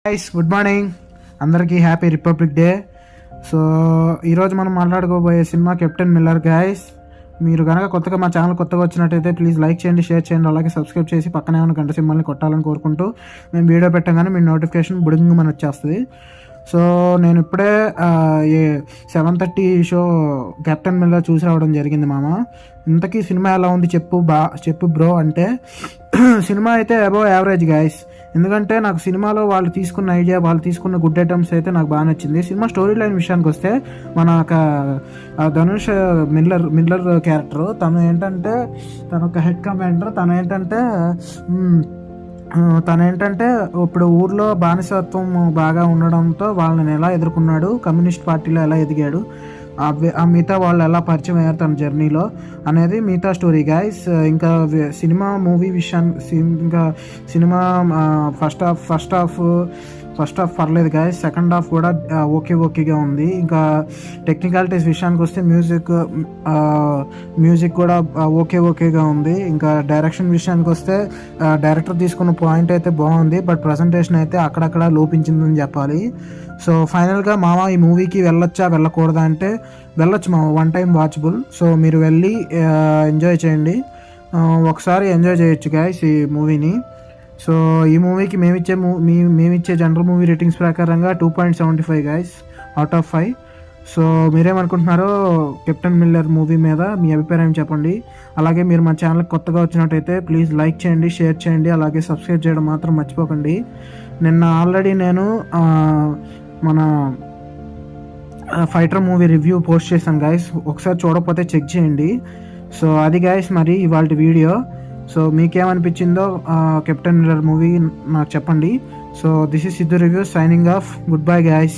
Guys good morning, అందరికీ happy republic day. So ఈరోజు మనం మాట్లాడుకోబోయే సినిమా కెప్టెన్ మిల్లర్. గైస్ మీరు కనుక కొత్తగా మా ఛానల్ కొత్తగా వచ్చినట్టయితే ప్లీజ్ లైక్ చేయండి, షేర్ చేయండి, అలాగే సబ్స్క్రైబ్ చేసి పక్కనే ఉన్న గంట సింబల్ని కొట్టాలని కోరుకుంటూ మేము వీడియో పెట్టగానే మీ నోటిఫికేషన్ బుడింగ్ మన వచ్చేస్తుంది. సో నేను ఇప్పుడే 7:30 షో కెప్టెన్ మిల్లర్ చూసి రావడం జరిగింది మామ. ఇంతకీ సినిమా ఎలా ఉంది చెప్పు బ్రో అంటే సినిమా అయితే అబవ్ యావరేజ్ గైస్. ఎందుకంటే నాకు సినిమాలో వాళ్ళు తీసుకున్న ఐడియా, వాళ్ళు తీసుకున్న గుడ్ ఐటమ్స్ అయితే నాకు బాగా నచ్చింది. సినిమా స్టోరీ లైన్ విషయానికి వస్తే మన ధనుష్ మిల్లర్ క్యారెక్టర్ తను ఏంటంటే తను ఒక హెడ్ కమాండర్. తను ఏంటంటే ఇప్పుడు ఊర్లో బానిసత్వం బాగా ఉండడంతో వాళ్ళని ఎలా ఎదుర్కొన్నాడు, కమ్యూనిస్ట్ పార్టీలో ఎలా ఎదిగాడు, ఆ మిగతా వాళ్ళు ఎలా పరిచయం అయ్యారు తన జర్నీలో అనేది మిగతా స్టోరీ గైస్. ఇంకా మూవీ విషయాన్ని ఇంకా సినిమా ఫస్ట్ హాఫ్ పర్లేదు గైస్. సెకండ్ హాఫ్ కూడా ఓకేగా ఉంది. ఇంకా టెక్నికాలిటీస్ విషయానికి వస్తే మ్యూజిక్ కూడా ఓకేగా ఉంది. ఇంకా డైరెక్షన్ విషయానికి వస్తే డైరెక్టర్ తీసుకున్న పాయింట్ అయితే బాగుంది, బట్ ప్రజెంటేషన్ అయితే అక్కడక్కడ లోపించిందని చెప్పాలి. సో ఫైనల్గా మామ ఈ మూవీకి వెళ్ళకూడదా అంటే వెళ్ళొచ్చు మామ, వన్ టైం వాచబుల్. సో మీరు వెళ్ళి ఎంజాయ్ చేయండి, ఒకసారి ఎంజాయ్ చేయొచ్చు గైస్ ఈ మూవీని. సో ఈ మూవీకి మేమిచ్చే జనరల్ మూవీ రేటింగ్స్ ప్రకారంగా 2.75 గైస్ అవుట్ ఆఫ్ 5. సో మీరేమనుకుంటున్నారో కెప్టెన్ మిల్లర్ మూవీ మీద మీ అభిప్రాయం చెప్పండి. అలాగే మీరు మా ఛానల్కి కొత్తగా వచ్చినట్టయితే ప్లీజ్ లైక్ చేయండి, షేర్ చేయండి, అలాగే సబ్స్క్రైబ్ చేయడం మాత్రం మర్చిపోకండి. నిన్న ఆల్రెడీ నేను మన ఫైటర్ మూవీ రివ్యూ పోస్ట్ చేశాను గైస్, ఒకసారి చూడకపోతే చెక్ చేయండి. సో అది గైస్ మరి ఇవాళ వీడియో. సో మీకేమనిపించిందో కెప్టెన్ మిల్లర్ మూవీ నాకు చెప్పండి. So this is Siddhu review signing off. Goodbye guys.